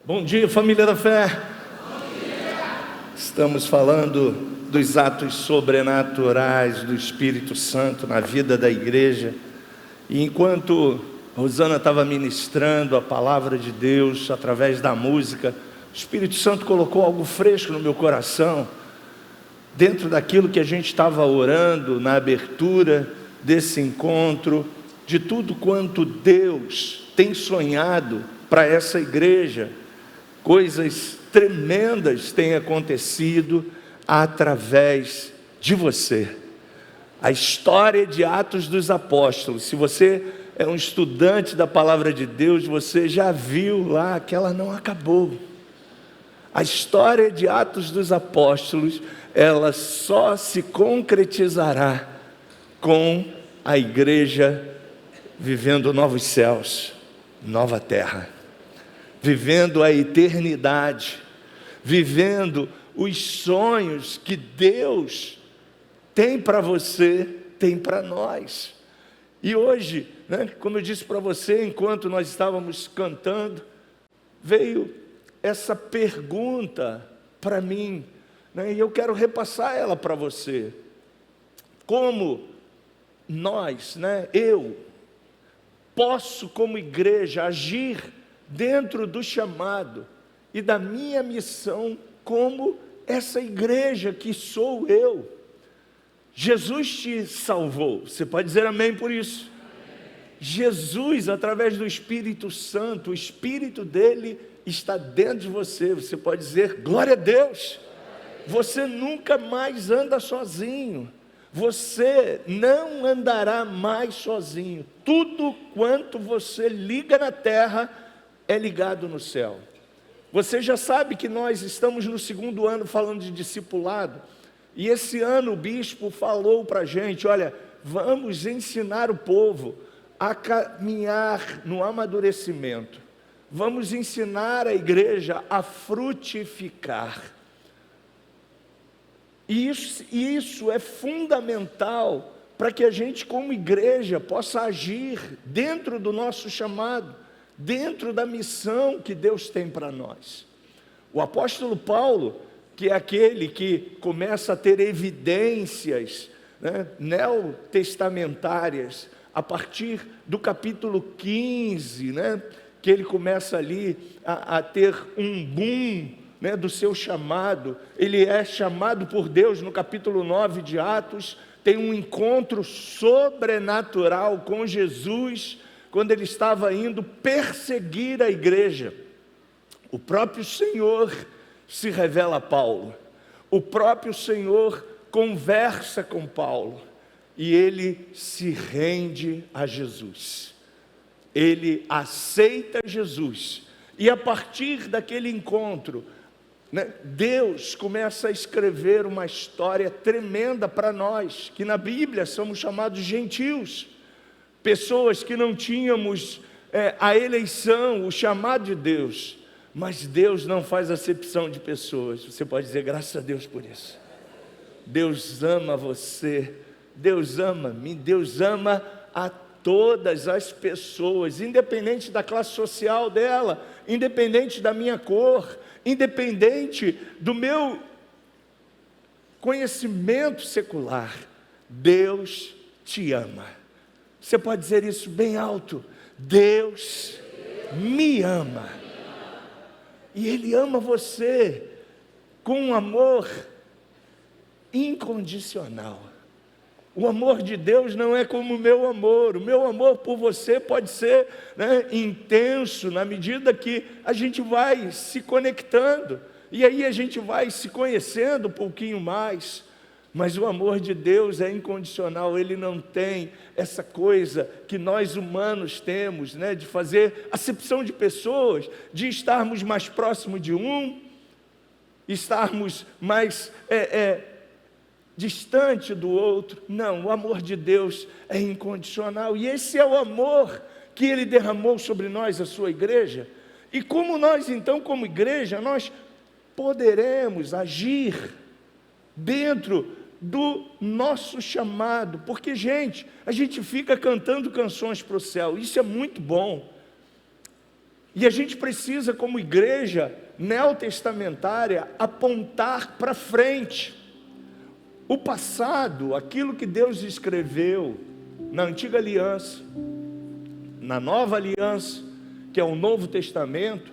Bom dia, família da fé. Estamos falando dos atos sobrenaturais do Espírito Santo na vida da igreja. E enquanto Rosana estava ministrando a palavra de Deus através da música, o Espírito Santo colocou algo fresco no meu coração, dentro daquilo que a gente estava orando na abertura desse encontro, de tudo quanto Deus tem sonhado para essa igreja. Coisas tremendas têm acontecido através de você. A história de Atos dos Apóstolos, se você é um estudante da palavra de Deus, você já viu lá que ela não acabou. A história de Atos dos Apóstolos, ela só se concretizará com a igreja vivendo novos céus, nova terra, vivendo a eternidade, vivendo os sonhos que Deus tem para você, tem para nós. E hoje, como eu disse para você, enquanto nós estávamos cantando, veio essa pergunta para mim, e eu quero repassar ela para você. Como nós, eu, posso como igreja agir dentro do chamado e da minha missão como essa igreja que sou eu? Jesus te salvou, você pode dizer amém por isso? Amém. Jesus, através do Espírito Santo, o Espírito dele está dentro de você, você pode dizer glória a Deus. Amém. Você nunca mais anda sozinho, você não andará mais sozinho, tudo quanto você liga na terra é ligado no céu. Você já sabe que nós estamos no 2º ano falando de discipulado, e esse ano o bispo falou para a gente, olha, vamos ensinar o povo a caminhar no amadurecimento, vamos ensinar a igreja a frutificar. E isso é fundamental para que a gente como igreja possa agir dentro do nosso chamado, dentro da missão que Deus tem para nós. O apóstolo Paulo, que é aquele que começa a ter evidências neotestamentárias, a partir do capítulo 15, que ele começa ali a ter um boom do seu chamado. Ele é chamado por Deus no capítulo 9 de Atos, tem um encontro sobrenatural com Jesus, quando ele estava indo perseguir a igreja. O próprio Senhor se revela a Paulo, o próprio Senhor conversa com Paulo, e ele se rende a Jesus, ele aceita Jesus, e a partir daquele encontro, Deus começa a escrever uma história tremenda para nós, que na Bíblia somos chamados gentios, pessoas que não tínhamos a eleição, o chamado de Deus, mas Deus não faz acepção de pessoas. Você pode dizer graças a Deus por isso. Deus ama você, Deus ama-me, Deus ama a todas as pessoas, independente da classe social dela, independente da minha cor, independente do meu conhecimento secular. Deus te ama. Você pode dizer isso bem alto: Deus me ama. E Ele ama você com um amor incondicional. O amor de Deus não é como o meu amor por você pode ser intenso, na medida que a gente vai se conectando, e aí a gente vai se conhecendo um pouquinho mais. Mas o amor de Deus é incondicional, Ele não tem essa coisa que nós humanos temos, de fazer acepção de pessoas, de estarmos mais próximos de um, estarmos mais distante do outro. Não, o amor de Deus é incondicional, e esse é o amor que Ele derramou sobre nós, a sua igreja. E como nós então, como igreja, nós poderemos agir dentro do nosso chamado, porque a gente fica cantando canções para o céu, isso é muito bom, E a gente precisa, como igreja neotestamentária, apontar para frente. O passado, aquilo que Deus escreveu na antiga aliança, na nova aliança, que é o Novo Testamento,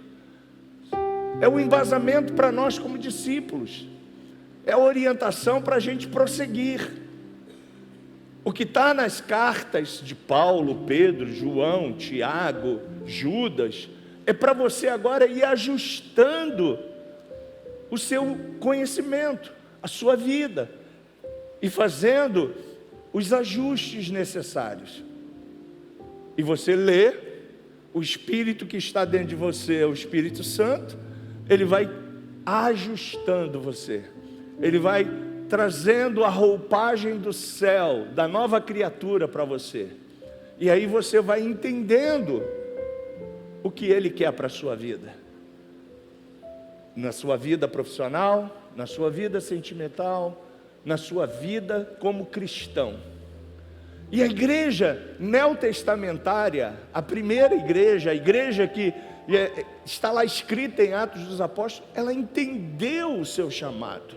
é o embasamento para nós como discípulos, é a orientação para a gente prosseguir. O que está nas cartas de Paulo, Pedro, João, Tiago, Judas, é para você agora ir ajustando o seu conhecimento, a sua vida, e fazendo os ajustes necessários. E você lê, o Espírito que está dentro de você é o Espírito Santo, ele vai ajustando você, ele vai trazendo a roupagem do céu, da nova criatura para você, e aí você vai entendendo o que ele quer para a sua vida, na sua vida profissional, na sua vida sentimental, na sua vida como cristão. E a igreja neotestamentária, a primeira igreja, a igreja que está lá escrita em Atos dos Apóstolos, ela entendeu o seu chamado.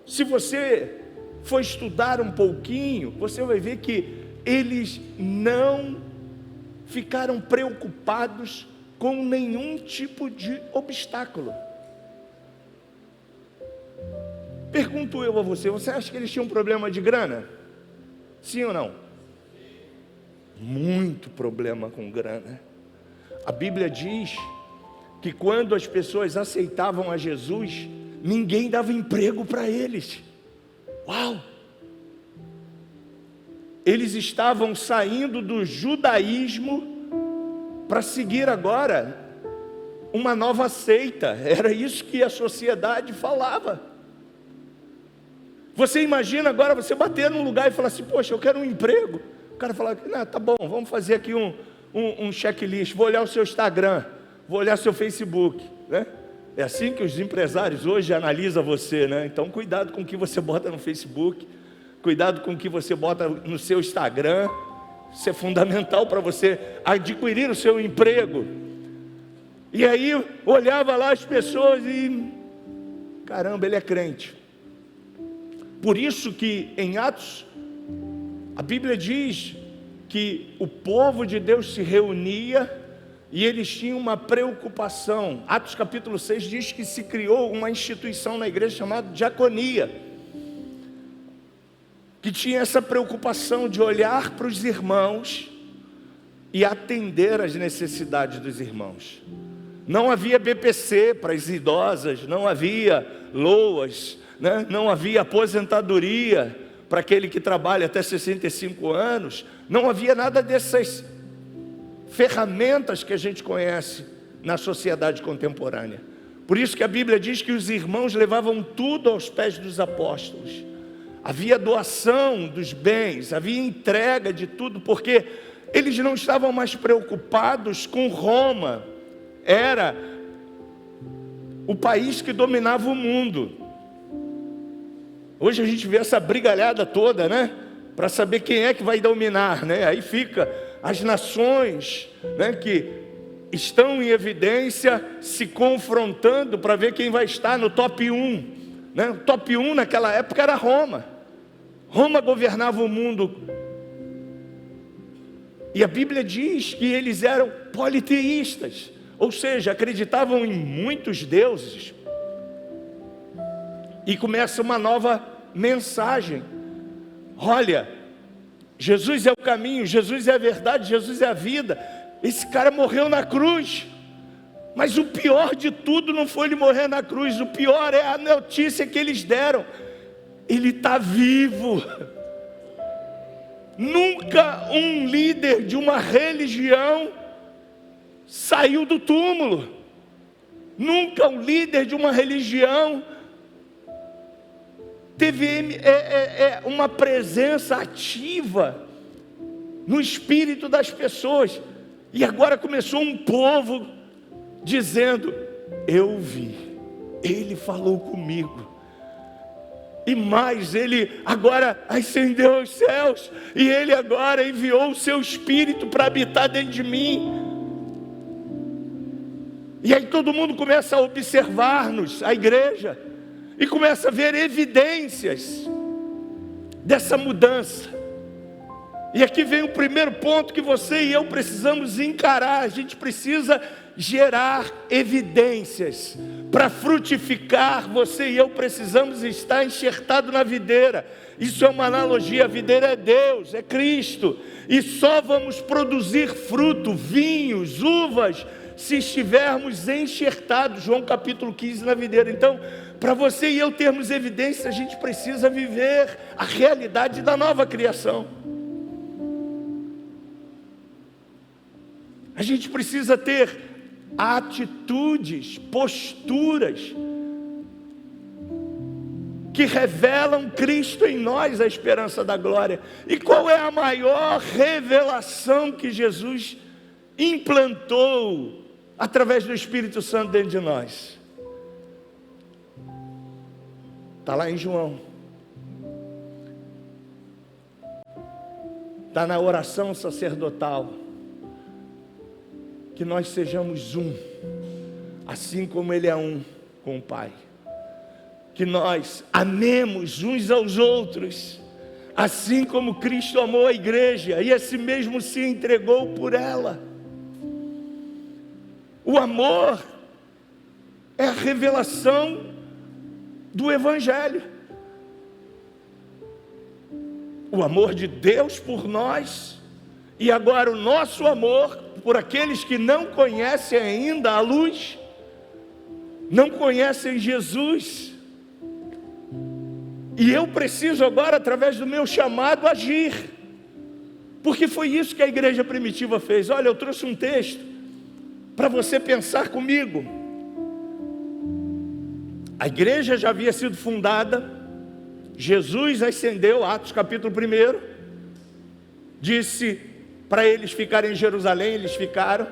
Se você for estudar um pouquinho, você vai ver que eles não ficaram preocupados com nenhum tipo de obstáculo. Pergunto eu a você, você acha que eles tinham um problema de grana? Sim ou não? Muito problema com grana. A Bíblia diz que quando as pessoas aceitavam a Jesus, ninguém dava emprego para eles. Uau! Eles estavam saindo do judaísmo para seguir agora uma nova seita. Era isso que a sociedade falava. Você imagina agora você bater num lugar e falar assim, poxa, eu quero um emprego. O cara fala, não, tá bom, vamos fazer aqui um checklist, vou olhar o seu Instagram, vou olhar o seu Facebook, né? É assim que os empresários hoje analisam você, né? Então cuidado com o que você bota no Facebook, cuidado com o que você bota no seu Instagram. Isso é fundamental para você adquirir o seu emprego. E aí olhava lá as pessoas e caramba, ele é crente. Por isso que em Atos, a Bíblia diz que o povo de Deus se reunia e eles tinham uma preocupação. Atos capítulo 6 diz que se criou uma instituição na igreja chamada diaconia, que tinha essa preocupação de olhar para os irmãos e atender às necessidades dos irmãos. Não havia BPC para as idosas, não havia LOAS, né? Não havia aposentadoria para aquele que trabalha até 65 anos, não havia nada dessas ferramentas que a gente conhece na sociedade contemporânea. Por isso que a Bíblia diz que os irmãos levavam tudo aos pés dos apóstolos. Havia doação dos bens, havia entrega de tudo, porque eles não estavam mais preocupados com Roma. Era o país que dominava o mundo. Hoje a gente vê essa brigalhada toda, né? Para saber quem é que vai dominar, né? Aí fica as nações, né, que estão em evidência se confrontando para ver quem vai estar no top 1, né? O top 1 naquela época era Roma. Roma governava o mundo. E a Bíblia diz que eles eram politeístas, ou seja, acreditavam em muitos deuses. E começa uma nova mensagem. Olha, Jesus é o caminho, Jesus é a verdade, Jesus é a vida. Esse cara morreu na cruz. Mas o pior de tudo não foi ele morrer na cruz. O pior é a notícia que eles deram. Ele está vivo. Nunca um líder de uma religião saiu do túmulo. Nunca um líder de uma religião teve uma presença ativa no espírito das pessoas. E agora começou um povo dizendo, eu vi, ele falou comigo. E mais, ele agora ascendeu aos céus, e ele agora enviou o seu espírito para habitar dentro de mim. E aí todo mundo começa a observar-nos, a igreja, e começa a ver evidências dessa mudança. E aqui vem o primeiro ponto que você e eu precisamos encarar. A gente precisa gerar evidências. Para frutificar, você e eu precisamos estar enxertado na videira. Isso é uma analogia, a videira é Deus, é Cristo. E só vamos produzir fruto, vinhos, uvas, se estivermos enxertados. João capítulo 15 na videira. Então, para você e eu termos evidência, a gente precisa viver a realidade da nova criação. A gente precisa ter atitudes, posturas que revelam Cristo em nós, a esperança da glória. E qual é a maior revelação que Jesus implantou através do Espírito Santo dentro de nós? Está lá em João. Está na oração sacerdotal. Que nós sejamos um, assim como Ele é um com o Pai. Que nós amemos uns aos outros, assim como Cristo amou a igreja, e assim mesmo se entregou por ela. O amor é a revelação do Evangelho. O amor de Deus por nós, e agora o nosso amor por aqueles que não conhecem ainda a luz, não conhecem Jesus. E eu preciso agora, através do meu chamado, agir, porque foi isso que a igreja primitiva fez. Olha, eu trouxe um texto para você pensar comigo. A igreja já havia sido fundada, Jesus ascendeu, Atos capítulo 1, disse para eles ficarem em Jerusalém, eles ficaram,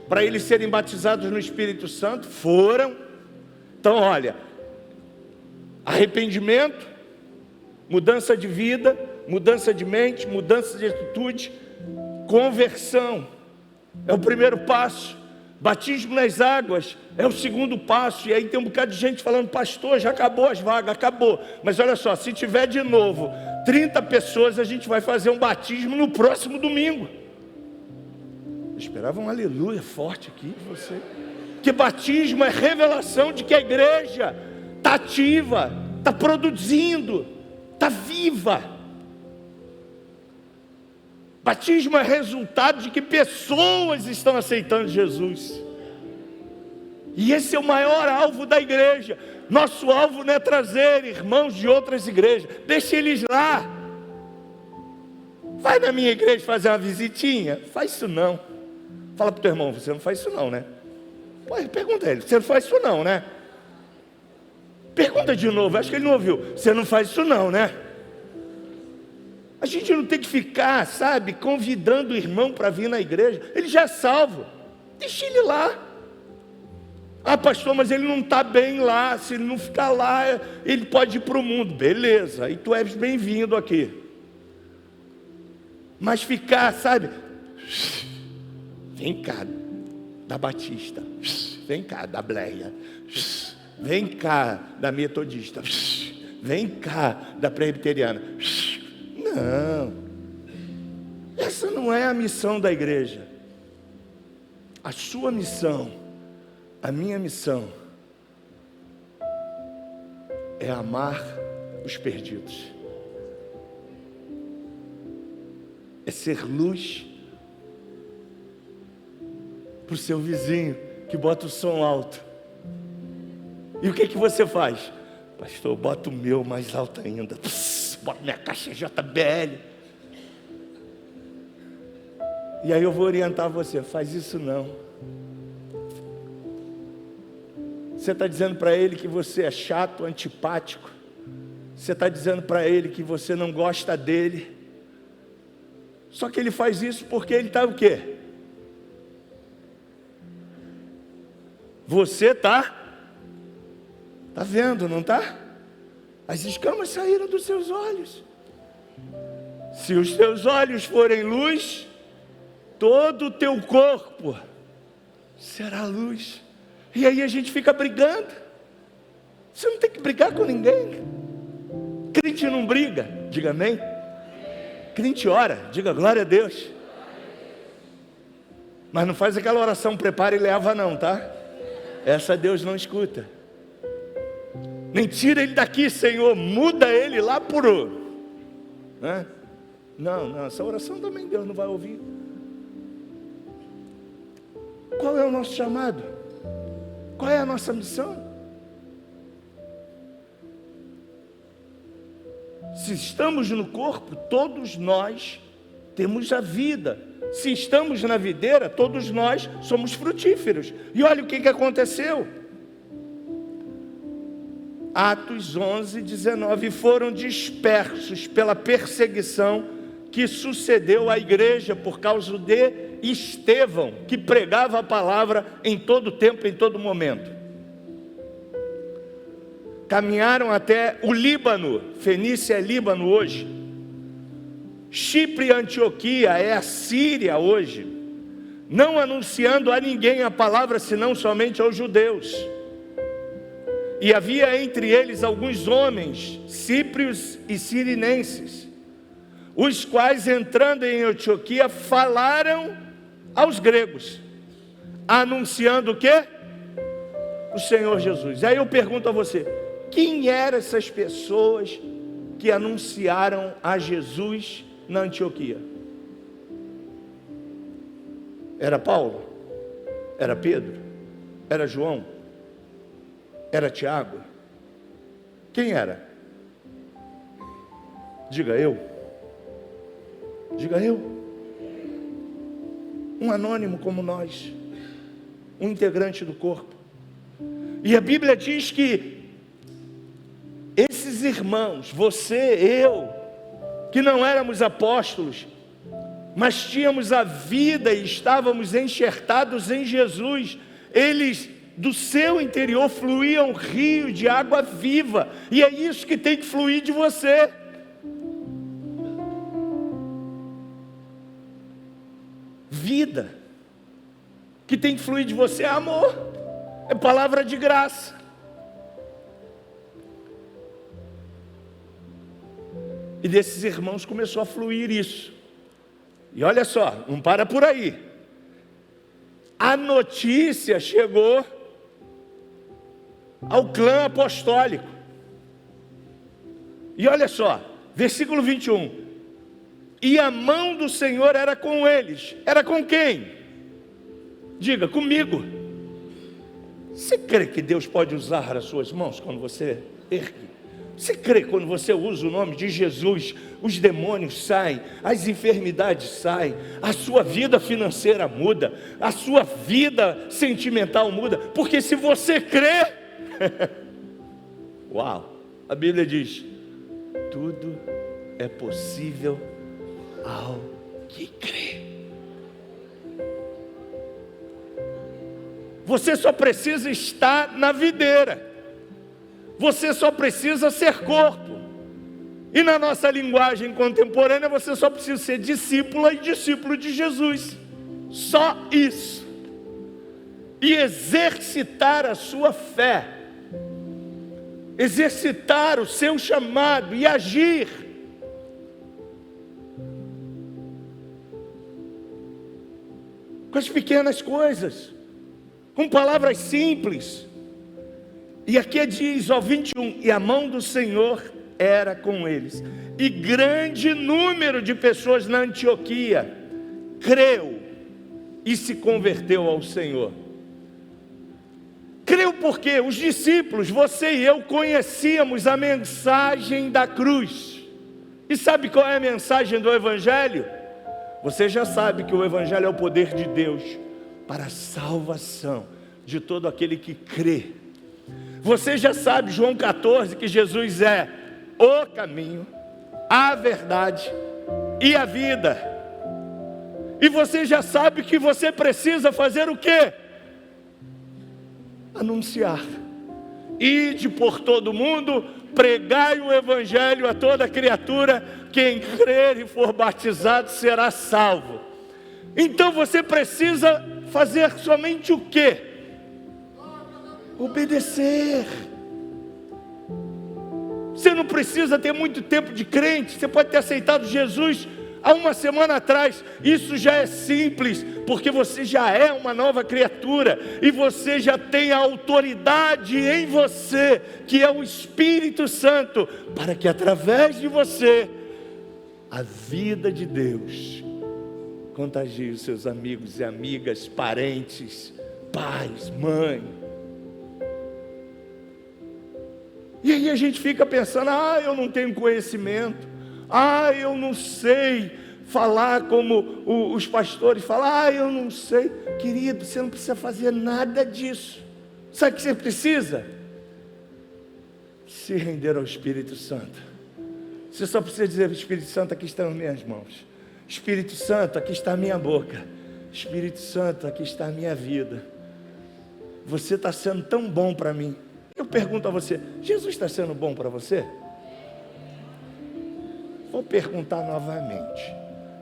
para eles serem batizados no Espírito Santo, foram. Então olha, arrependimento, mudança de vida, mudança de mente, mudança de atitude, conversão é o primeiro passo. Batismo nas águas é o segundo passo. E aí tem um bocado de gente falando: pastor, já acabou as vagas. Acabou, mas olha só, se tiver de novo 30 pessoas, a gente vai fazer um batismo no próximo domingo. Eu esperava um aleluia forte aqui de você, porque batismo é revelação de que a igreja está ativa, está produzindo, está viva. Batismo é resultado de que pessoas estão aceitando Jesus. E esse é o maior alvo da igreja. Nosso alvo não é trazer irmãos de outras igrejas. Deixa eles lá. Vai na minha igreja fazer uma visitinha. Faz isso não. Fala para o teu irmão: você não faz isso não, né? Pô, pergunta a ele: você não faz isso não, né? Pergunta de novo, acho que ele não ouviu. Você não faz isso não, né? A gente não tem que ficar, sabe, convidando o irmão para vir na igreja. Ele já é salvo, deixa ele lá. Ah, pastor, mas ele não está bem lá. Se ele não ficar lá, ele pode ir para o mundo. Beleza, e tu és bem-vindo aqui. Mas ficar, sabe, vem cá da Batista, vem cá da Bleia, vem cá da Metodista, vem cá da Presbiteriana. Não, essa não é a missão da igreja. A sua missão, a minha missão, é amar os perdidos, é ser luz para o seu vizinho que bota o som alto. E o que você faz? Pastor, bota o meu mais alto ainda. Bota minha caixa JBL. E aí eu vou orientar você: faz isso não. Você está dizendo para ele que você é chato, antipático. Você está dizendo para ele que você não gosta dele. Só que ele faz isso porque ele está o quê? Você está vendo, não está? As escamas saíram dos seus olhos. Se os teus olhos forem luz, todo o teu corpo será a luz. E aí a gente fica brigando. Você não tem que brigar com ninguém. Crente não briga, diga amém. Crente ora, diga glória a Deus. Mas não faz aquela oração, prepara e leva não, tá? Essa Deus não escuta. Nem tira ele daqui, Senhor, muda ele lá por... né? Não, essa oração também Deus não vai ouvir. Qual é o nosso chamado? Qual é a nossa missão? Se estamos no corpo, todos nós temos a vida. Se estamos na videira, todos nós somos frutíferos. E olha o que aconteceu. Atos 11, 19. Foram dispersos pela perseguição que sucedeu à igreja por causa de Estevão, que pregava a palavra em todo tempo, em todo momento. Caminharam até o Líbano. Fenícia é Líbano hoje. Chipre e Antioquia é a Síria hoje, não anunciando a ninguém a palavra, senão somente aos judeus. E havia entre eles alguns homens, síprios e sirinenses, os quais, entrando em Antioquia, falaram aos gregos, anunciando o quê? O Senhor Jesus. Aí eu pergunto a você, quem eram essas pessoas que anunciaram a Jesus na Antioquia? Era Paulo? Era Pedro? Era João? Era Tiago? Quem era? Diga eu. Diga eu. Um anônimo como nós, um integrante do corpo. E a Bíblia diz que esses irmãos, você, eu, que não éramos apóstolos, mas tínhamos a vida e estávamos enxertados em Jesus, eles, do seu interior, fluía um rio de água viva, e é isso que tem que fluir de você. Vida, que tem que fluir de você é amor, é palavra de graça. E desses irmãos começou a fluir isso. E olha só, não para por aí. A notícia chegou ao clã apostólico. E olha só, versículo 21. E a mão do Senhor era com eles. Era com quem? Diga, comigo. Você crê que Deus pode usar as suas mãos quando você ergue? Você crê que quando você usa o nome de Jesus, os demônios saem, as enfermidades saem, a sua vida financeira muda, a sua vida sentimental muda? Porque se você crê, uau, a Bíblia diz, tudo é possível ao que crê. Você só precisa estar na videira. Você só precisa ser corpo. E na nossa linguagem contemporânea, você só precisa ser discípula e discípulo de Jesus. Só isso. E exercitar a sua fé. Exercitar o seu chamado e agir. Com as pequenas coisas. Com palavras simples. E aqui diz, ó, 21, e a mão do Senhor era com eles. E grande número de pessoas na Antioquia creu e se converteu ao Senhor. Creu porque os discípulos, você e eu, conhecíamos a mensagem da cruz. E sabe qual é a mensagem do Evangelho? Você já sabe que o Evangelho é o poder de Deus para a salvação de todo aquele que crê. Você já sabe, João 14, que Jesus é o caminho, a verdade e a vida. E você já sabe que você precisa fazer o quê? Anunciar. Ide por todo mundo, pregai o Evangelho a toda criatura, quem crer e for batizado será salvo. Então você precisa fazer somente o quê? Obedecer. Você não precisa ter muito tempo de crente, você pode ter aceitado Jesus há uma semana atrás. Isso já é simples, porque você já é uma nova criatura, e você já tem a autoridade em você, que é o Espírito Santo, para que através de você, a vida de Deus contagie os seus amigos e amigas, parentes, pais, mãe. E aí a gente fica pensando, eu não tenho conhecimento, eu não sei falar como os pastores falam, eu não sei. Querido, você não precisa fazer nada disso. Sabe o que você precisa? Se render ao Espírito Santo. Você só precisa dizer: Espírito Santo, aqui estão as minhas mãos. Espírito Santo, aqui está a minha boca. Espírito Santo, aqui está a minha vida. Você está sendo tão bom para mim. Eu pergunto a você: Jesus está sendo bom para você? Vou perguntar novamente: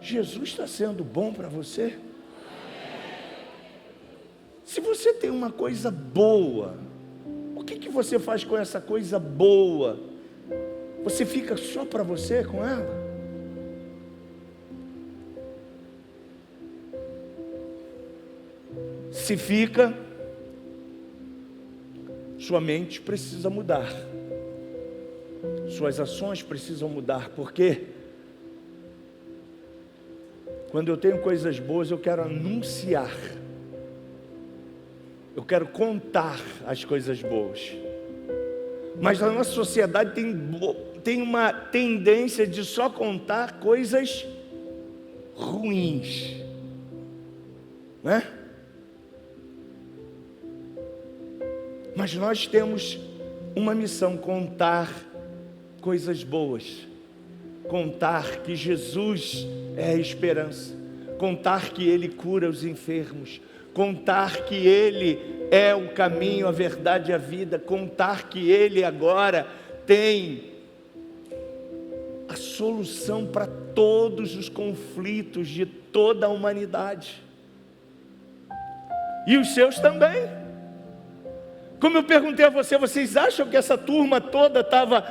Jesus está sendo bom para você? Se você tem uma coisa boa, o que você faz com essa coisa boa? Você fica só para você com ela? Se fica, sua mente precisa mudar, suas ações precisam mudar, porque quando eu tenho coisas boas, eu quero anunciar, eu quero contar as coisas boas. Mas a nossa sociedade tem uma tendência de só contar coisas ruins, não é? Mas nós temos uma missão: contar coisas boas, contar que Jesus é a esperança, contar que Ele cura os enfermos, contar que Ele é o caminho, a verdade e a vida, contar que Ele agora tem a solução para todos os conflitos de toda a humanidade, e os seus também. Como eu perguntei a vocês acham que essa turma toda estava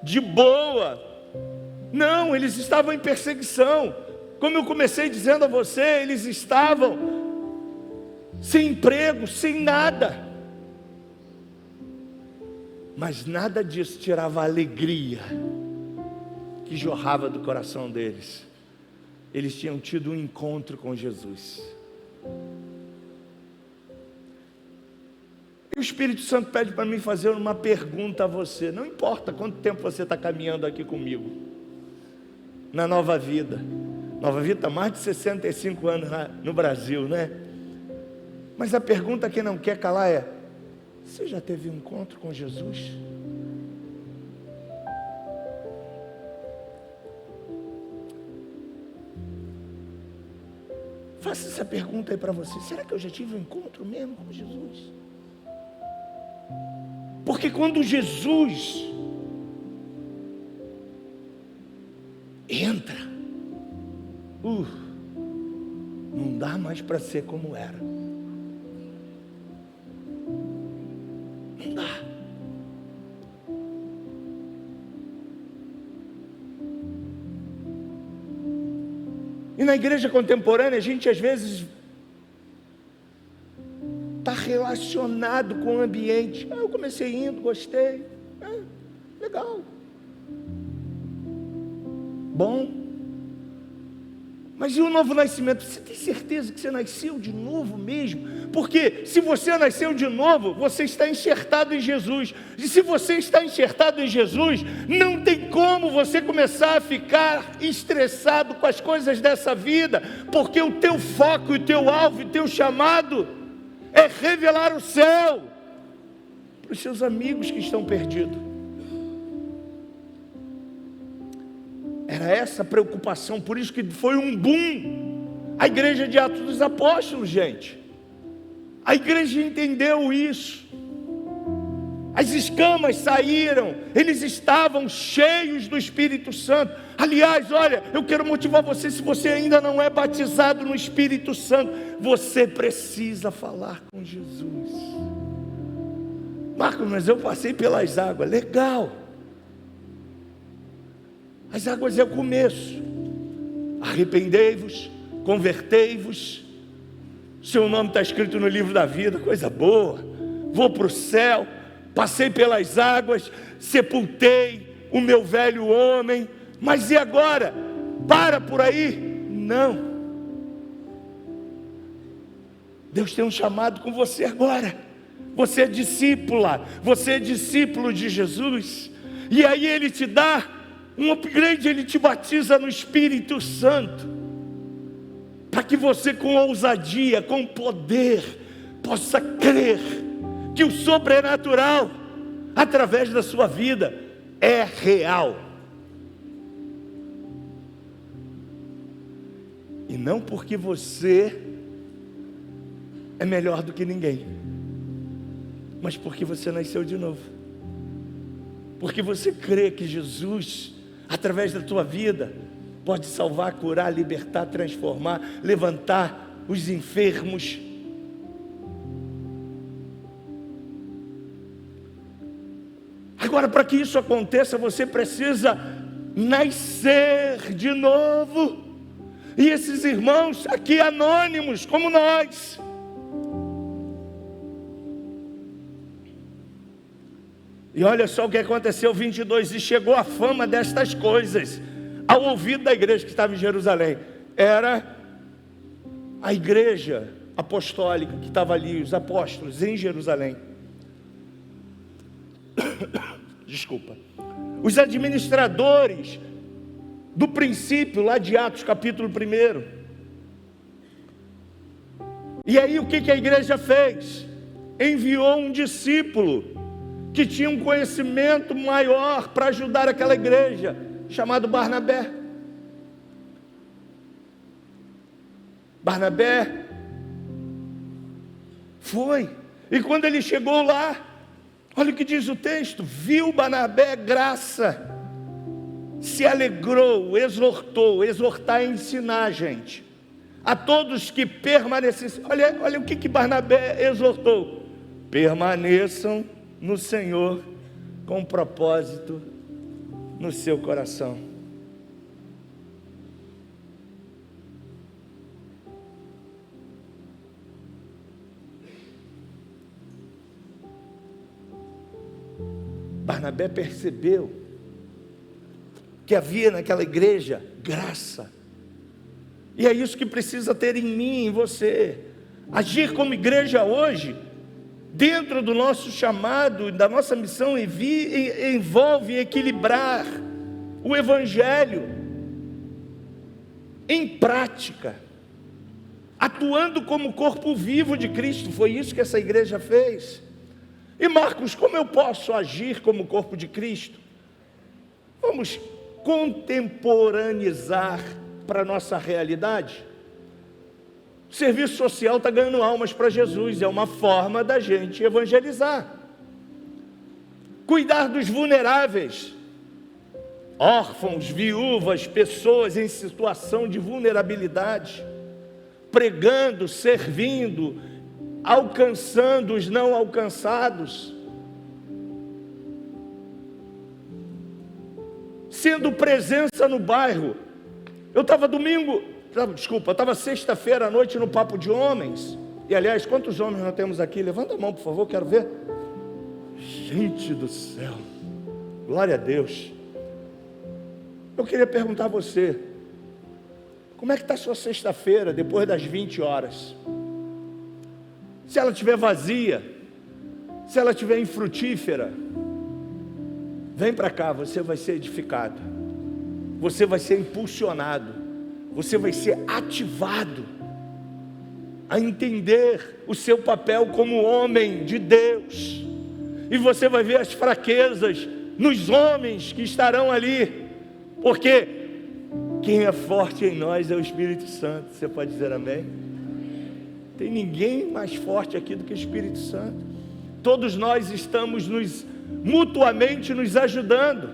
de boa? Não, eles estavam em perseguição. Como eu comecei dizendo a você, eles estavam sem emprego, sem nada. Mas nada disso tirava a alegria que jorrava do coração deles. Eles tinham tido um encontro com Jesus. E o Espírito Santo pede para mim fazer uma pergunta a você. Não importa quanto tempo você está caminhando aqui comigo, na Nova Vida. Nova Vida está mais de 65 anos no Brasil, né? Mas a pergunta que não quer calar é: você já teve um encontro com Jesus? Faça essa pergunta aí para você: será que eu já tive um encontro mesmo com Jesus? Porque quando Jesus entra, não dá mais para ser como era. Não dá. E na igreja contemporânea, a gente às vezes está relacionado com o ambiente. Eu comecei indo, gostei, legal, bom. Mas e o novo nascimento? Você tem certeza que você nasceu de novo mesmo? Porque se você nasceu de novo, você está enxertado em Jesus. E se você está enxertado em Jesus, não tem como você começar a ficar estressado com as coisas dessa vida, porque o teu foco, o teu alvo, o teu chamado é revelar o céu para os seus amigos que estão perdidos. Era essa a preocupação, por isso que foi um boom. A igreja de Atos dos Apóstolos, gente. A igreja entendeu isso. as escamas saíram, eles estavam cheios do Espírito Santo. Aliás, olha, eu quero motivar você, se você ainda não é batizado no Espírito Santo, você precisa falar com Jesus. Marcos, mas eu passei pelas águas. Legal, as águas é o começo. Arrependei-vos, convertei-vos, seu nome está escrito no livro da vida, coisa boa. Vou para o céu, passei pelas águas, sepultei o meu velho homem, mas e agora? Para por aí? Não. Deus tem um chamado com você agora. Você é discípula, você é discípulo de Jesus, e aí Ele te dá um upgrade, Ele te batiza no Espírito Santo, para que você com ousadia, com poder, possa crer que o sobrenatural, através da sua vida, é real. E não porque você é melhor do que ninguém, mas porque você nasceu de novo, porque você crê que Jesus, através da tua vida, pode salvar, curar, libertar, transformar, levantar os enfermos. Agora, para que isso aconteça, você precisa nascer de novo. E esses irmãos aqui anônimos, como nós, e olha só o que aconteceu, 22, e chegou a fama destas coisas ao ouvido da igreja que estava em Jerusalém. Era a igreja apostólica que estava ali, os apóstolos em Jerusalém. Desculpa. Os administradores do princípio, lá de Atos capítulo 1. E aí o que a igreja fez? Enviou um discípulo que tinha um conhecimento maior para ajudar aquela igreja, chamado Barnabé. Barnabé foi, e quando ele chegou lá, olha o que diz o texto: viu Barnabé graça, se alegrou, exortou. Exortar é ensinar, gente, a todos que permanecessem. Olha o que Barnabé exortou: permaneçam no Senhor com propósito no seu coração. Barnabé percebeu que havia naquela igreja graça, e é isso que precisa ter em mim, em você. Agir como igreja hoje, dentro do nosso chamado, da nossa missão, envolve equilibrar o Evangelho em prática, atuando como corpo vivo de Cristo. Foi isso que essa igreja fez. E Marcos, como eu posso agir como corpo de Cristo? Vamos contemporaneizar para a nossa realidade. O serviço social está ganhando almas para Jesus, é uma forma da gente evangelizar. Cuidar dos vulneráveis, órfãos, viúvas, pessoas em situação de vulnerabilidade, pregando, servindo, alcançando os não alcançados, sendo presença no bairro. Eu estava sexta-feira à noite no Papo de Homens, e aliás, quantos homens nós temos aqui? Levanta a mão, por favor, quero ver. Gente do céu, glória a Deus. Eu queria perguntar a você, como é que está a sua sexta-feira, depois das 20 horas? Se ela estiver vazia, se ela estiver infrutífera, vem para cá, você vai ser edificado, você vai ser impulsionado, você vai ser ativado a entender o seu papel como homem de Deus, e você vai ver as fraquezas nos homens que estarão ali, porque quem é forte em nós é o Espírito Santo. Você pode dizer amém? Tem ninguém mais forte aqui do que o Espírito Santo. Todos nós estamos mutuamente nos ajudando.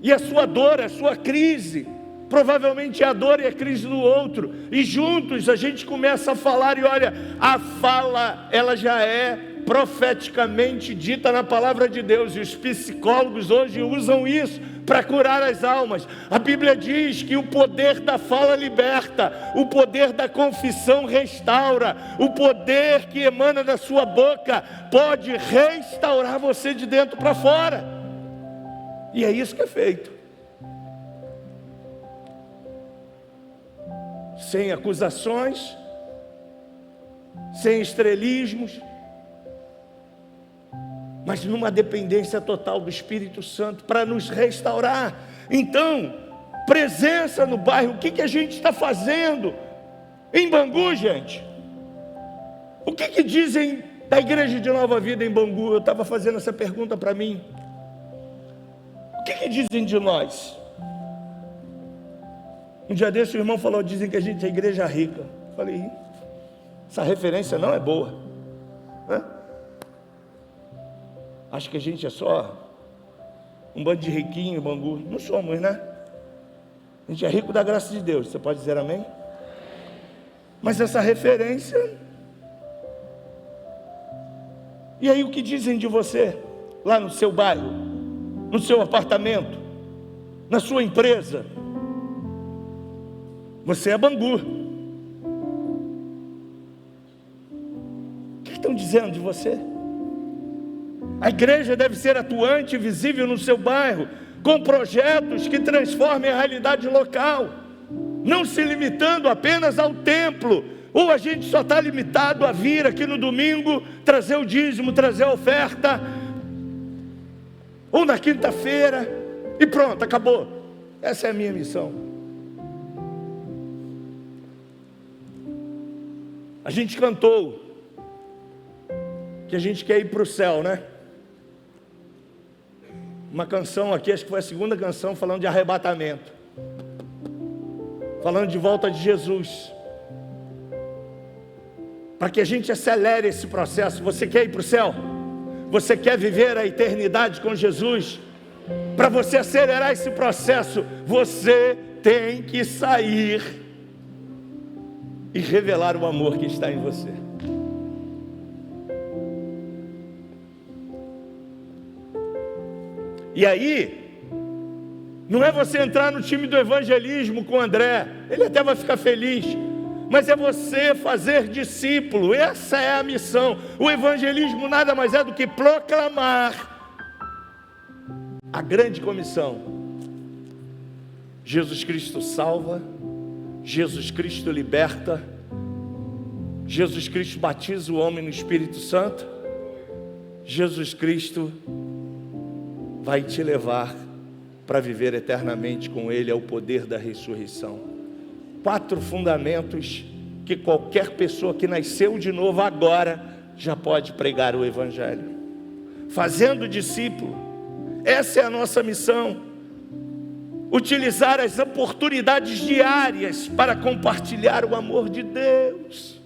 E a sua dor, a sua crise, provavelmente é a dor e a crise do outro. E juntos a gente começa a falar, e olha, a fala, ela já é profeticamente dita na palavra de Deus. E os psicólogos hoje usam isso para curar as almas. A Bíblia diz que o poder da fala liberta, o poder da confissão restaura, o poder que emana da sua boca pode restaurar você de dentro para fora. E é isso que é feito. Sem acusações, sem estrelismos, mas numa dependência total do Espírito Santo para nos restaurar. Então, presença no bairro. O que a gente está fazendo em Bangu, gente? O que dizem da Igreja de Nova Vida em Bangu? Eu estava fazendo essa pergunta para mim. O que dizem de nós? Um dia desse o irmão falou, dizem que a gente é igreja rica. Eu falei, essa referência não é boa. Acho que a gente é só um bando de riquinho em Bangu. Não somos, né? A gente é rico da graça de Deus. Você pode dizer amém? Mas essa referência... E aí o que dizem de você? Lá no seu bairro, no seu apartamento, na sua empresa? Você é Bangu. O que estão dizendo de você? A igreja deve ser atuante e visível no seu bairro, com projetos que transformem a realidade local, não se limitando apenas ao templo. Ou a gente só está limitado a vir aqui no domingo, trazer o dízimo, trazer a oferta, ou na quinta-feira, e pronto, acabou. Essa é a minha missão. A gente cantou que a gente quer ir para o céu, né? Uma canção aqui, acho que foi a segunda canção, falando de arrebatamento, falando de volta de Jesus, para que a gente acelere esse processo. Você quer ir para o céu? Você quer viver a eternidade com Jesus? Para você acelerar esse processo, você tem que sair e revelar o amor que está em você. E aí, não é você entrar no time do evangelismo com o André, ele até vai ficar feliz, mas é você fazer discípulo. Essa é a missão. O evangelismo nada mais é do que proclamar a grande comissão. Jesus Cristo salva, Jesus Cristo liberta, Jesus Cristo batiza o homem no Espírito Santo, Jesus Cristo vai te levar para viver eternamente com Ele, é o poder da ressurreição. 4 fundamentos que qualquer pessoa que nasceu de novo agora já pode pregar o Evangelho. Fazendo discípulo, essa é a nossa missão. Utilizar as oportunidades diárias para compartilhar o amor de Deus.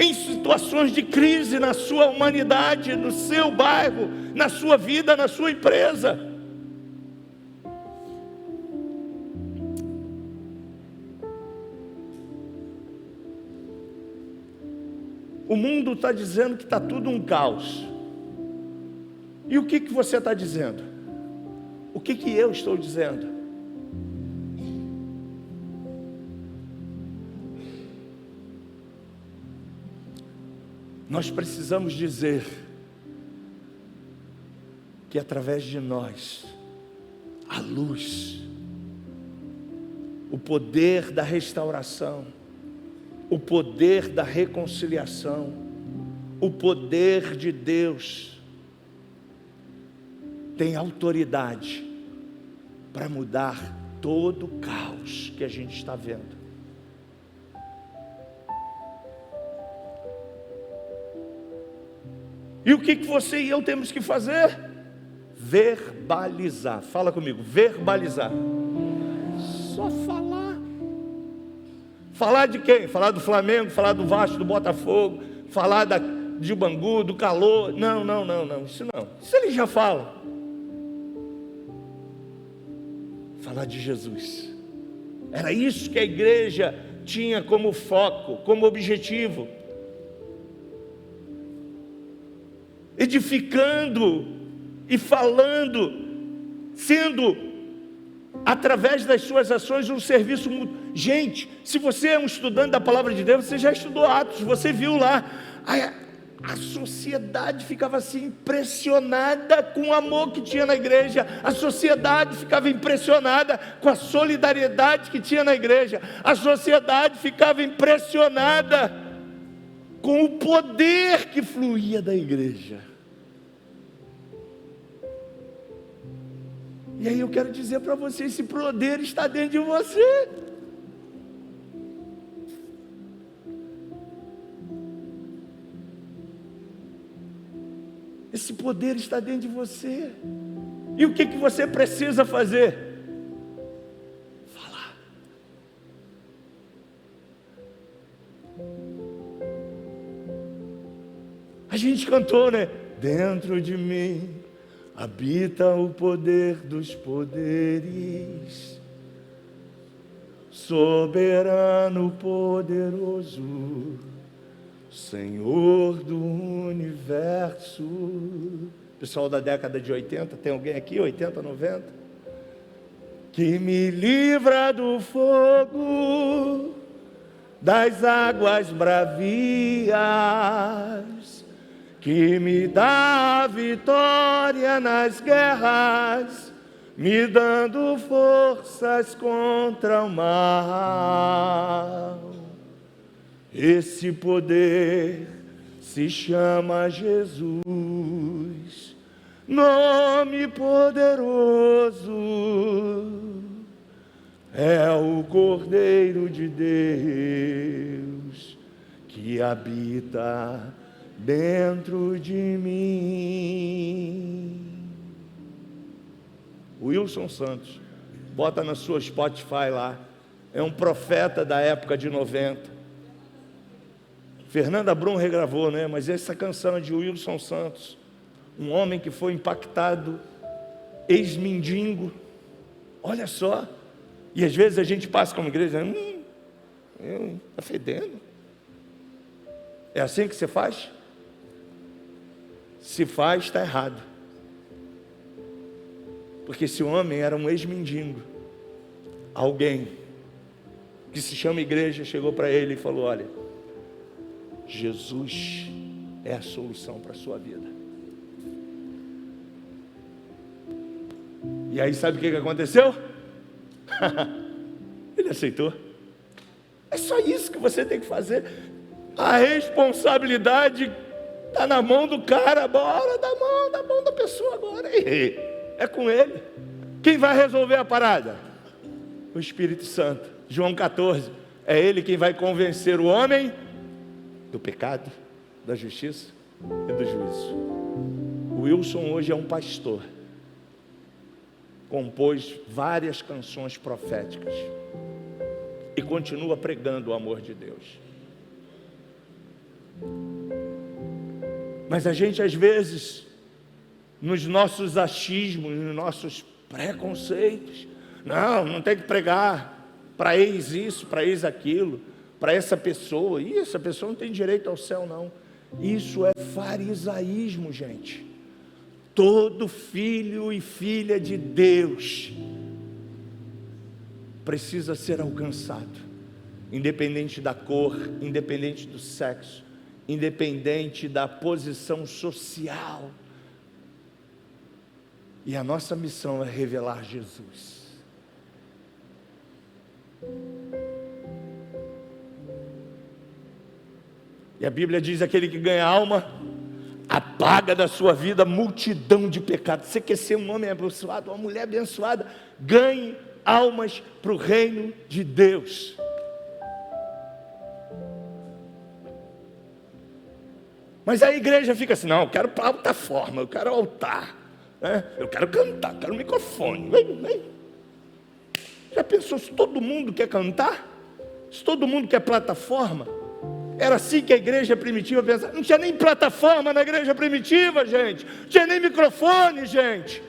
Em situações de crise na sua humanidade, no seu bairro, na sua vida, na sua empresa. O mundo está dizendo que está tudo um caos. E o que você está dizendo? O que eu estou dizendo? Nós precisamos dizer que através de nós, a luz, o poder da restauração, o poder da reconciliação, o poder de Deus tem autoridade para mudar todo o caos que a gente está vendo. E o que você e eu temos que fazer? Verbalizar. Fala comigo, verbalizar. Só falar. Falar de quem? Falar do Flamengo, falar do Vasco, do Botafogo, falar de Bangu, do calor. Não, isso não. Isso ele já fala. Falar de Jesus. Era isso que a igreja tinha como foco, como objetivo. Edificando e falando, sendo, através das suas ações, um serviço mútuo. Gente, se você é um estudante da palavra de Deus, você já estudou Atos, você viu lá, a sociedade ficava assim impressionada com o amor que tinha na igreja, a sociedade ficava impressionada com a solidariedade que tinha na igreja, a sociedade ficava impressionada com o poder que fluía da igreja. E aí eu quero dizer para você, esse poder está dentro de você. Esse poder está dentro de você. E o que você precisa fazer? Falar. A gente cantou, né? Dentro de mim habita o poder dos poderes, soberano, poderoso, Senhor do universo. Pessoal da década de 80, tem alguém aqui? 80, 90? Que me livra do fogo, das águas bravias, que me dá a vitória nas guerras, me dando forças contra o mal. Esse poder se chama Jesus, nome poderoso, é o Cordeiro de Deus que habita dentro de mim. Wilson Santos, bota na sua Spotify lá, é um profeta da época de 90. Fernanda Brum regravou, né? Mas essa canção é de Wilson Santos, um homem que foi impactado, ex-mendigo, olha só. E às vezes a gente passa como igreja, está fedendo. É assim que você faz? Se faz, está errado. Porque esse homem era um ex-mendigo. Alguém que se chama igreja chegou para ele e falou: olha, Jesus é a solução para a sua vida. E aí sabe o que aconteceu? Ele aceitou. É só isso que você tem que fazer. A responsabilidade está na mão do cara, bora, da mão da pessoa agora. É com ele. Quem vai resolver a parada? O Espírito Santo. João 14. É ele quem vai convencer o homem do pecado, da justiça e do juízo. O Wilson hoje é um pastor. Compôs várias canções proféticas e continua pregando o amor de Deus. Mas a gente às vezes, nos nossos achismos, nos nossos preconceitos, não tem que pregar para ex isso, para ex aquilo, para essa pessoa, e essa pessoa não tem direito ao céu não. Isso é farisaísmo, gente. Todo filho e filha de Deus precisa ser alcançado, independente da cor, independente do sexo, independente da posição social. E a nossa missão é revelar Jesus. E a Bíblia diz: aquele que ganha alma, apaga da sua vida multidão de pecados. Você quer ser um homem abençoado, uma mulher abençoada? Ganhe almas para o reino de Deus. Mas a igreja fica assim: não, eu quero plataforma, eu quero altar, né? Eu quero cantar, eu quero microfone. Vem. Já pensou se todo mundo quer cantar? Se todo mundo quer plataforma? Era assim que a igreja primitiva pensava. Não tinha nem plataforma na igreja primitiva, gente. Não tinha nem microfone, gente.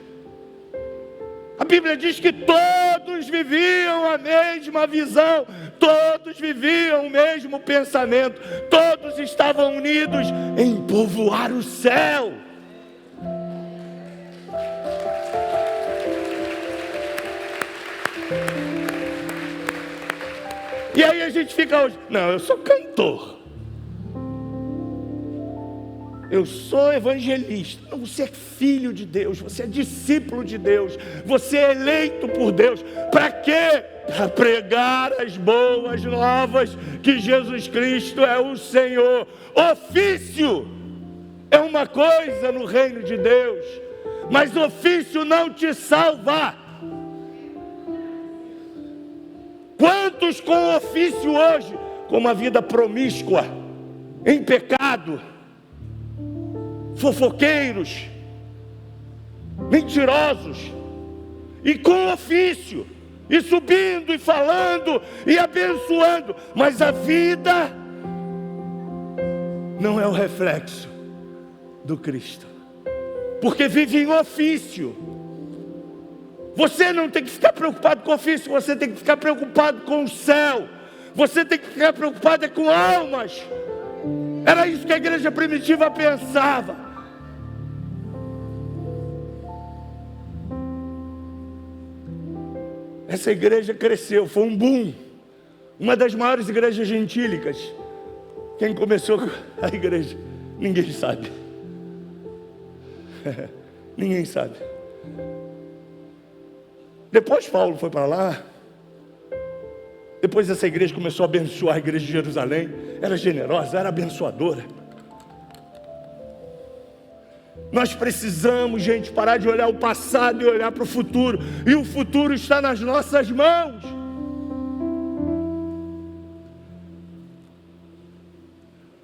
A Bíblia diz que todos viviam a mesma visão, todos viviam o mesmo pensamento, todos estavam unidos em povoar o céu. E aí a gente fica hoje, não, eu sou cantor, eu sou evangelista. Não, você é filho de Deus, você é discípulo de Deus, você é eleito por Deus. Para quê? Para pregar as boas novas que Jesus Cristo é o Senhor. Ofício é uma coisa no reino de Deus, mas ofício não te salva. Quantos com ofício hoje, com uma vida promíscua, em pecado, fofoqueiros, mentirosos, e com ofício, e subindo, e falando, e abençoando, mas a vida não é o reflexo do Cristo, porque vive em ofício. Você não tem que ficar preocupado com ofício, você tem que ficar preocupado com o céu, você tem que ficar preocupado com almas. Era isso que a igreja primitiva pensava. Essa igreja cresceu, foi um boom, uma das maiores igrejas gentílicas. Quem começou a igreja? Ninguém sabe. Ninguém sabe. Depois Paulo foi para lá. Depois essa igreja começou a abençoar a igreja de Jerusalém. Era generosa, era abençoadora. Nós precisamos, gente, parar de olhar o passado e olhar para o futuro. E o futuro está nas nossas mãos.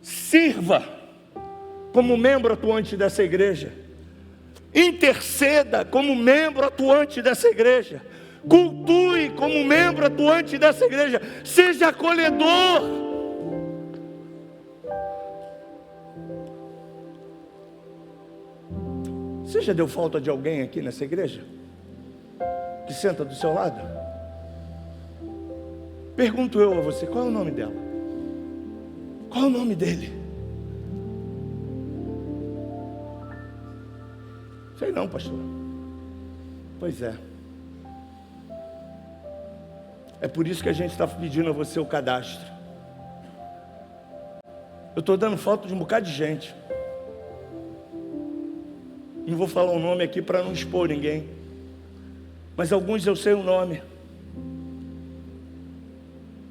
Sirva como membro atuante dessa igreja. Interceda como membro atuante dessa igreja. Cultue como membro atuante dessa igreja. Seja acolhedor. Você já deu falta de alguém aqui nessa igreja? Que senta do seu lado? Pergunto eu a você, qual é o nome dela? Qual é o nome dele? Sei não, pastor. Pois é. É por isso que a gente está pedindo a você o cadastro. Eu estou dando falta de um bocado de gente. Não vou falar o nome aqui para não expor ninguém, mas alguns eu sei o nome.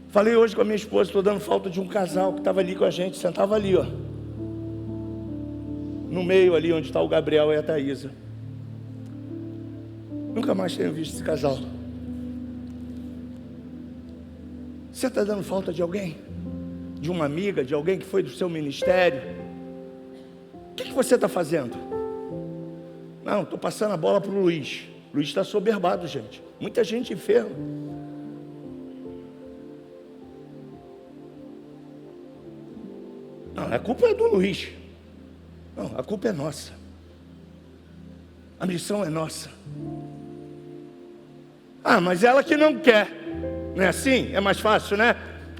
Falei hoje com a minha esposa, estou dando falta de um casal que estava ali com a gente, sentava ali, ó, no meio ali onde está o Gabriel e a Thaisa. Nunca mais tenho visto esse casal. Você está dando falta de alguém? De uma amiga, de alguém que foi do seu ministério? O que você está fazendo? Não, estou passando a bola para o Luiz. Luiz está soberbado, gente. Muita gente enferma. Não, a culpa é do Luiz. Não, a culpa é nossa. A missão é nossa. Ah, mas ela que não quer. Não é assim? É mais fácil, né?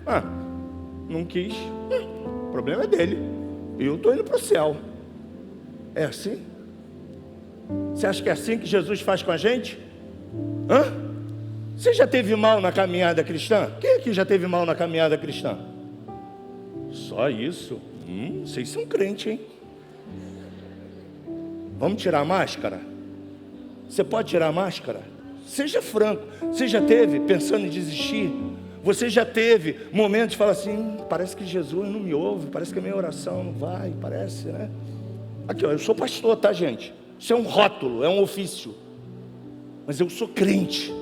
Ah, não quis. O problema é dele. Eu estou indo para o céu. É assim? Você acha que é assim que Jesus faz com a gente? Hã? Você já teve mal na caminhada cristã? Quem aqui já teve mal na caminhada cristã? Só isso? Vocês são crentes, hein? Vamos tirar a máscara? Você pode tirar a máscara? Seja franco. Você já teve pensando em desistir? Você já teve momentos de falar assim, parece que Jesus não me ouve, parece que a minha oração não vai, parece, né? Aqui, ó, eu sou pastor, tá, gente? Isso é um rótulo, é um ofício. Mas eu sou crente.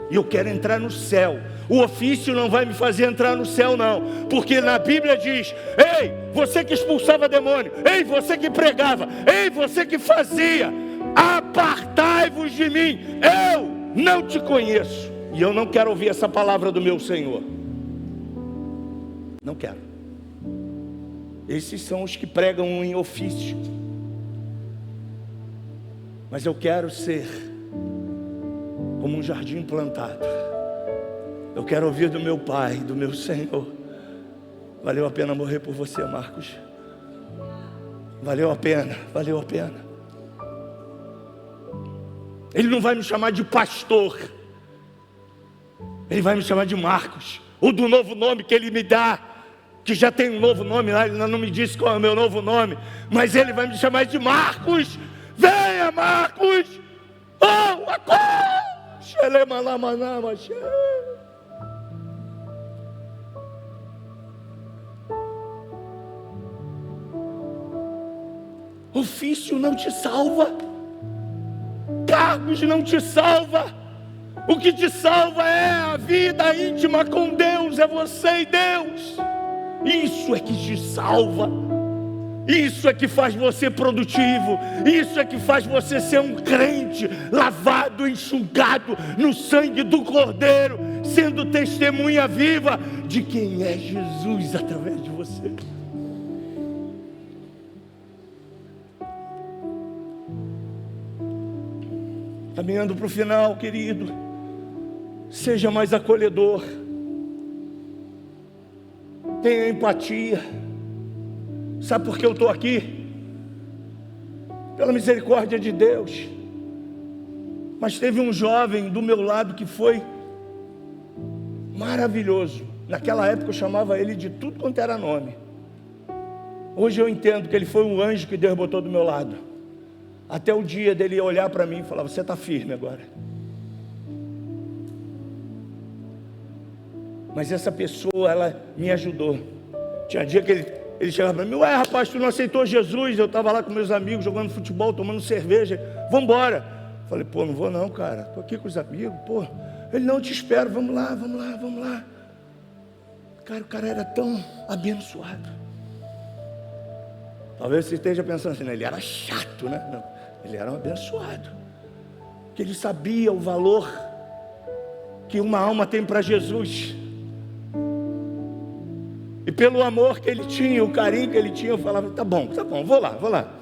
E eu quero entrar no céu. O ofício não vai me fazer entrar no céu, não. Porque na Bíblia diz: ei, você que expulsava demônio, ei, você que pregava, ei, você que fazia, apartai-vos de mim, eu não te conheço. E eu não quero ouvir essa palavra do meu Senhor. Não quero. Esses são os que pregam em ofício. Mas eu quero ser como um jardim plantado. Eu quero ouvir do meu Pai, do meu Senhor: valeu a pena morrer por você, Marcos. Valeu a pena, valeu a pena. Ele não vai me chamar de pastor. Ele vai me chamar de Marcos, ou do novo nome que Ele me dá, que já tem um novo nome lá. Ele ainda não me disse qual é o meu novo nome, mas Ele vai me chamar de Marcos. Venha, Marcos! Oh, acorde! Ofício não te salva, cargos não te salva. O que te salva é a vida íntima com Deus, é você e Deus. Isso é que te salva. Isso é que faz você produtivo. Isso é que faz você ser um crente lavado, enxugado no sangue do Cordeiro, sendo testemunha viva de quem é Jesus através de você. Caminhando para o final, querido, seja mais acolhedor, tenha empatia. Sabe por que eu estou aqui? Pela misericórdia de Deus. Mas teve um jovem do meu lado que foi maravilhoso. Naquela época eu chamava ele de tudo quanto era nome. Hoje eu entendo que ele foi um anjo que Deus botou do meu lado. Até o dia dele olhar para mim e falar: você está firme agora. Mas essa pessoa, ela me ajudou. Tinha dia que ele chegava para mim: ué, rapaz, tu não aceitou Jesus? Eu estava lá com meus amigos jogando futebol, tomando cerveja. Vamos embora. Falei: pô, não vou não, cara. Estou aqui com os amigos, pô. Ele: não, te espero, vamos lá, vamos lá, vamos lá. Cara, o cara era tão abençoado. Talvez você esteja pensando assim, né? Ele era chato, né? Não, ele era um abençoado. Que ele sabia o valor que uma alma tem para Jesus. E pelo amor que ele tinha, o carinho que ele tinha, eu falava: tá bom, vou lá.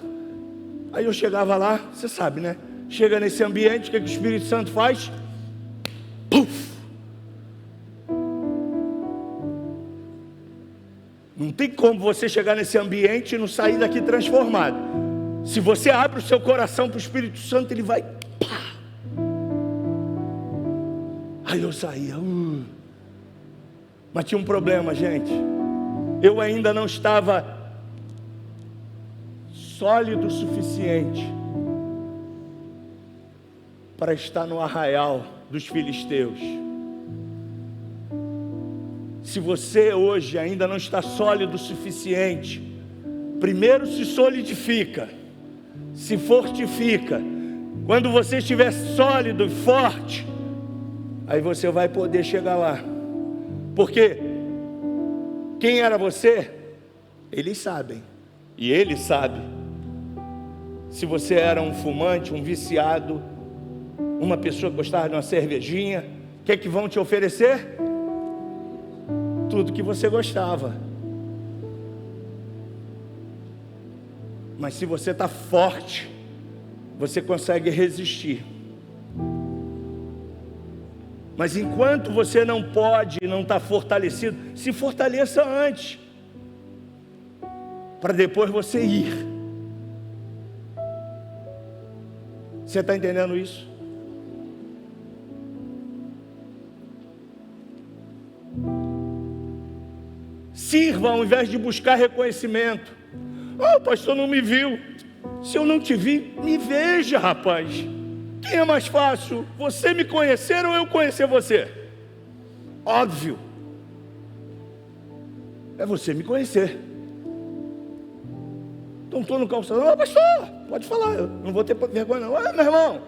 Aí eu chegava lá, você sabe, né? Chega nesse ambiente, o que o Espírito Santo faz? Puf! Não tem como você chegar nesse ambiente e não sair daqui transformado. Se você abre o seu coração para o Espírito Santo, ele vai... pá! Aí eu saía... Mas tinha um problema, gente. Eu ainda não estava sólido o suficiente para estar no arraial dos filisteus. Se você hoje ainda não está sólido o suficiente, primeiro se solidifica, se fortifica. Quando você estiver sólido e forte, aí você vai poder chegar lá. Porque quem era você? Eles sabem. E ele sabe. Se você era um fumante, um viciado, uma pessoa que gostava de uma cervejinha, o que é que vão te oferecer? Tudo que você gostava. Mas se você está forte, você consegue resistir. Mas enquanto você não pode, não está fortalecido, se fortaleça antes, para depois você ir. Você está entendendo isso? Sirva ao invés de buscar reconhecimento. Oh, o pastor não me viu. Se eu não te vi, me veja, rapaz. Quem é mais fácil? Você me conhecer ou eu conhecer você? Óbvio. É você me conhecer. Então estou no calçadão. Oh, pastor, pode falar. Eu não vou ter vergonha não. Meu irmão.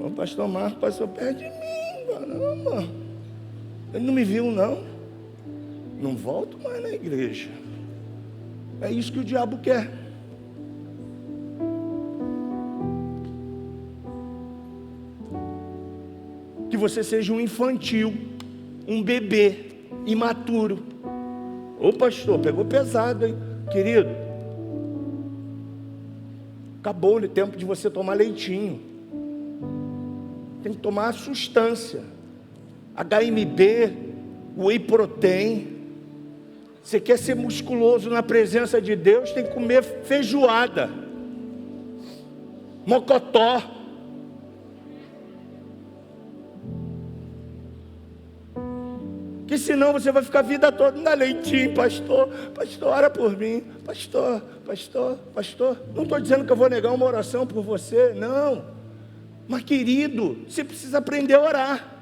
O pastor Marcos passou perto de mim. Caramba. Ele não me viu não. Não volto mais na igreja. É isso que o diabo quer. Que você seja um infantil, um bebê imaturo, Ô pastor, pegou pesado, hein? Querido, acabou o tempo de você tomar leitinho. Tem que tomar a substância. HMB, whey protein. Você quer ser musculoso na presença de Deus, tem que comer feijoada, mocotó. Que senão você vai ficar a vida toda na leitinho, pastor, ora por mim, pastor. Não estou dizendo que eu vou negar uma oração por você, não. Mas querido, você precisa aprender a orar.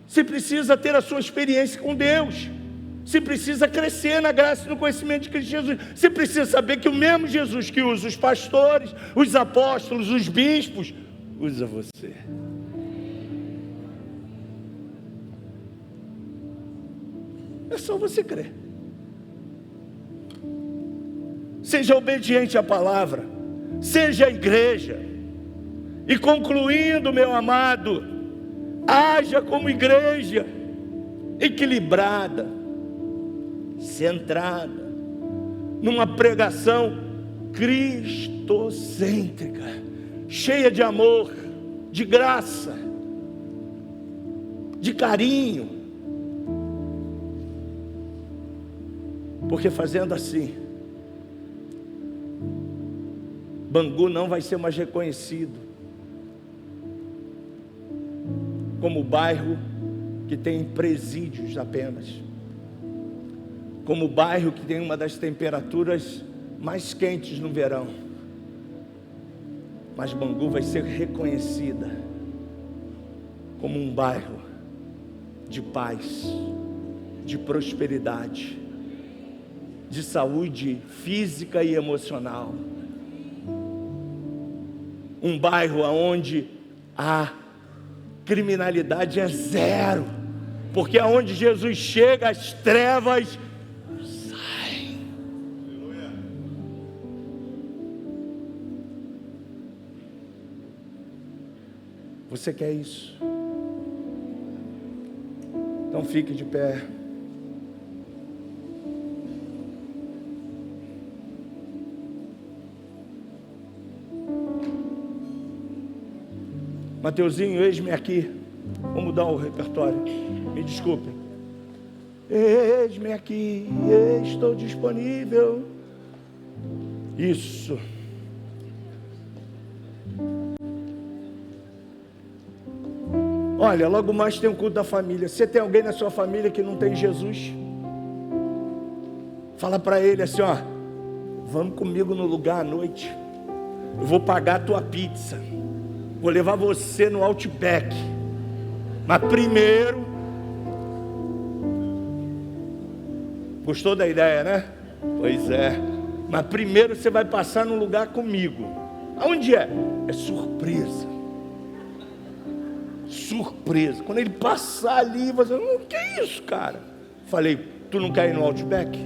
Você precisa ter a sua experiência com Deus. Você precisa crescer na graça e no conhecimento de Cristo Jesus. Você precisa saber que o mesmo Jesus que usa os pastores, os apóstolos, os bispos, usa você. É só você crer. Seja obediente à palavra. Seja a igreja. E concluindo, meu amado, haja como igreja equilibrada, centrada, numa pregação cristocêntrica, cheia de amor, de graça, de carinho. Porque fazendo assim, Bangu não vai ser mais reconhecido como bairro que tem presídios apenas, como bairro que tem uma das temperaturas mais quentes no verão. Mas Bangu vai ser reconhecida como um bairro de paz, de prosperidade, de saúde física e emocional. Um bairro onde a criminalidade é zero, porque aonde Jesus chega, as trevas saem. Você quer isso? Então fique de pé. Mateuzinho, eis-me aqui. Vou mudar o repertório. Me desculpem. Eis-me aqui, estou disponível. Isso. Olha, logo mais tem um culto da família. Você tem alguém na sua família que não tem Jesus? Fala para ele assim, ó: vamos comigo no lugar à noite. Eu vou pagar a tua pizza. Vou levar você no Outback. Mas primeiro... Gostou da ideia, né? Pois é. Mas primeiro você vai passar num lugar comigo. Aonde é? É surpresa. Surpresa. Quando ele passar ali, você... O que é isso, cara? Falei, tu não quer ir no Outback?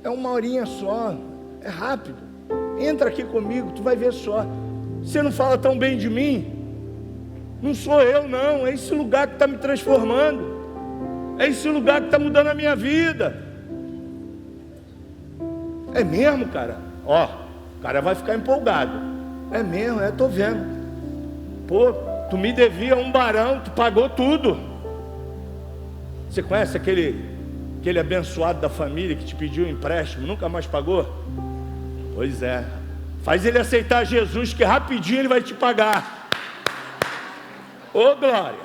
É uma horinha só. É rápido. Entra aqui comigo, tu vai ver só. Você não fala tão bem de mim? Não sou eu não, é esse lugar que está me transformando. É esse lugar que está mudando a minha vida. É mesmo, cara? Ó, o cara vai ficar empolgado. É mesmo, tô vendo. Pô, tu me devia um barão, tu pagou tudo. Você conhece aquele abençoado da família que te pediu um empréstimo, nunca mais pagou? Pois é, faz ele aceitar Jesus, que rapidinho ele vai te pagar. Ô glória,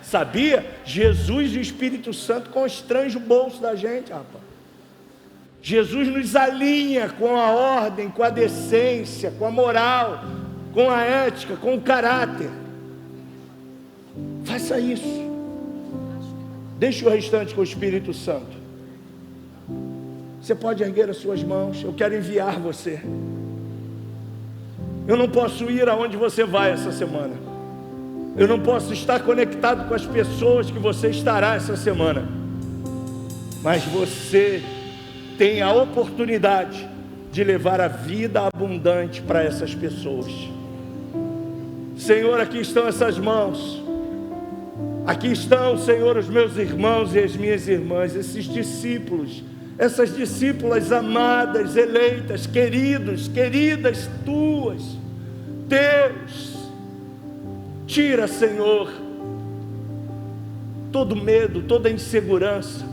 sabia? Jesus e o Espírito Santo constrangem o bolso da gente, rapaz. Jesus nos alinha com a ordem, com a decência, com a moral, com a ética, com o caráter. Faça isso. Deixe o restante com o Espírito Santo. Você pode erguer as suas mãos. Eu quero enviar você. Eu não posso ir aonde você vai essa semana. Eu não posso estar conectado com as pessoas que você estará essa semana. Mas você tem a oportunidade de levar a vida abundante para essas pessoas. Senhor, aqui estão essas mãos. Aqui estão, Senhor, os meus irmãos e as minhas irmãs, esses discípulos, essas discípulas amadas, eleitas, queridas tuas. Deus, tira, Senhor, todo medo, toda insegurança.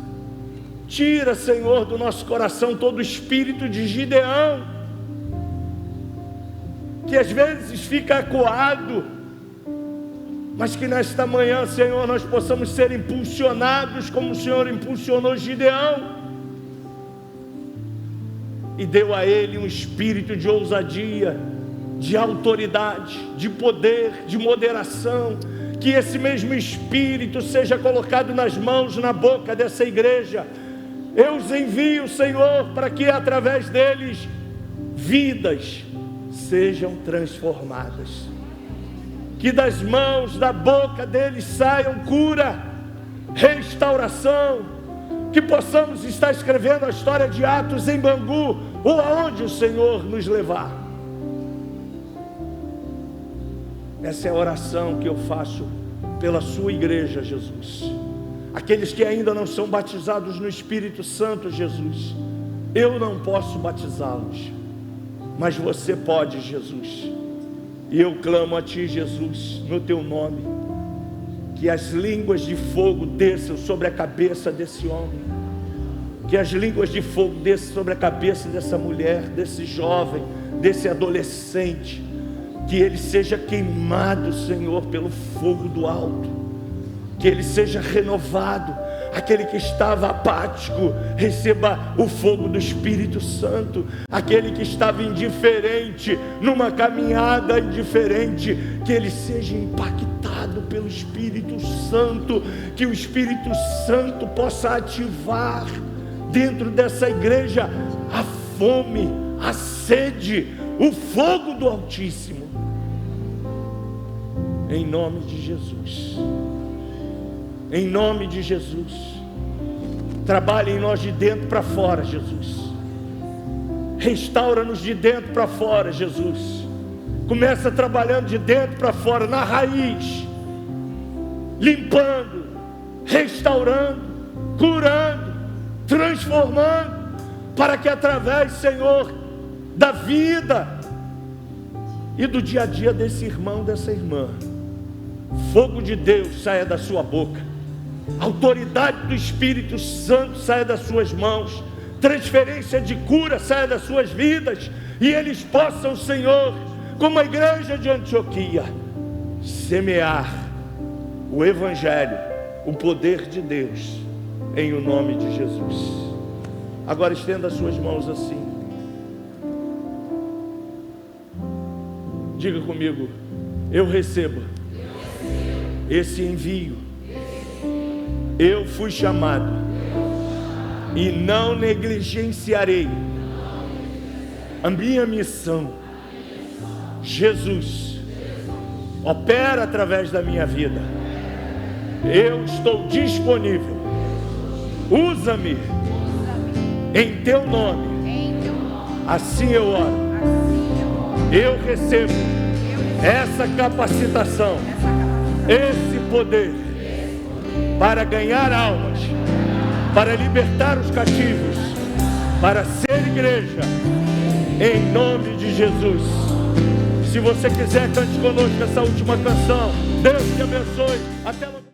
Tira, Senhor, do nosso coração todo o espírito de Gideão, que às vezes fica acuado, mas que nesta manhã, Senhor, nós possamos ser impulsionados como o Senhor impulsionou Gideão e deu a ele um espírito de ousadia, de autoridade, de poder, de moderação. Que esse mesmo espírito seja colocado nas mãos, na boca dessa igreja. Eu os envio, Senhor, para que através deles vidas sejam transformadas. Que das mãos, da boca deles saiam cura, restauração. Que possamos estar escrevendo a história de Atos em Bangu, ou aonde o Senhor nos levar. Essa é a oração que eu faço pela sua igreja, Jesus. Aqueles que ainda não são batizados no Espírito Santo, Jesus, eu não posso batizá-los, mas você pode, Jesus. E eu clamo a Ti, Jesus, no Teu nome, que as línguas de fogo desçam sobre a cabeça desse homem, que as línguas de fogo desçam sobre a cabeça dessa mulher, desse jovem, desse adolescente, que ele seja queimado, Senhor, pelo fogo do alto, que ele seja renovado. Aquele que estava apático, receba o fogo do Espírito Santo. Aquele que estava indiferente, numa caminhada indiferente, que ele seja impactado pelo Espírito Santo, que o Espírito Santo possa ativar dentro dessa igreja a fome, a sede, o fogo do Altíssimo, em nome de Jesus. Em nome de Jesus, trabalhe em nós de dentro para fora, Jesus. Restaura-nos de dentro para fora, Jesus. Começa trabalhando de dentro para fora, na raiz, limpando, restaurando, curando, transformando, para que através, Senhor, da vida e do dia a dia desse irmão, dessa irmã, fogo de Deus saia da sua boca, a autoridade do Espírito Santo saia das suas mãos, transferência de cura saia das suas vidas, e eles possam, Senhor, como a igreja de Antioquia, semear o Evangelho, o poder de Deus, em o nome de Jesus. Agora estenda as suas mãos assim, diga comigo: eu recebo esse envio. Eu fui chamado e não negligenciarei a minha missão. Jesus, opera através da minha vida. Eu estou disponível. Usa-me em Teu nome. Assim eu oro. Eu recebo essa capacitação, esse poder, para ganhar almas, para libertar os cativos, para ser igreja, em nome de Jesus. Se você quiser, cante conosco essa última canção. Deus te abençoe. Até logo.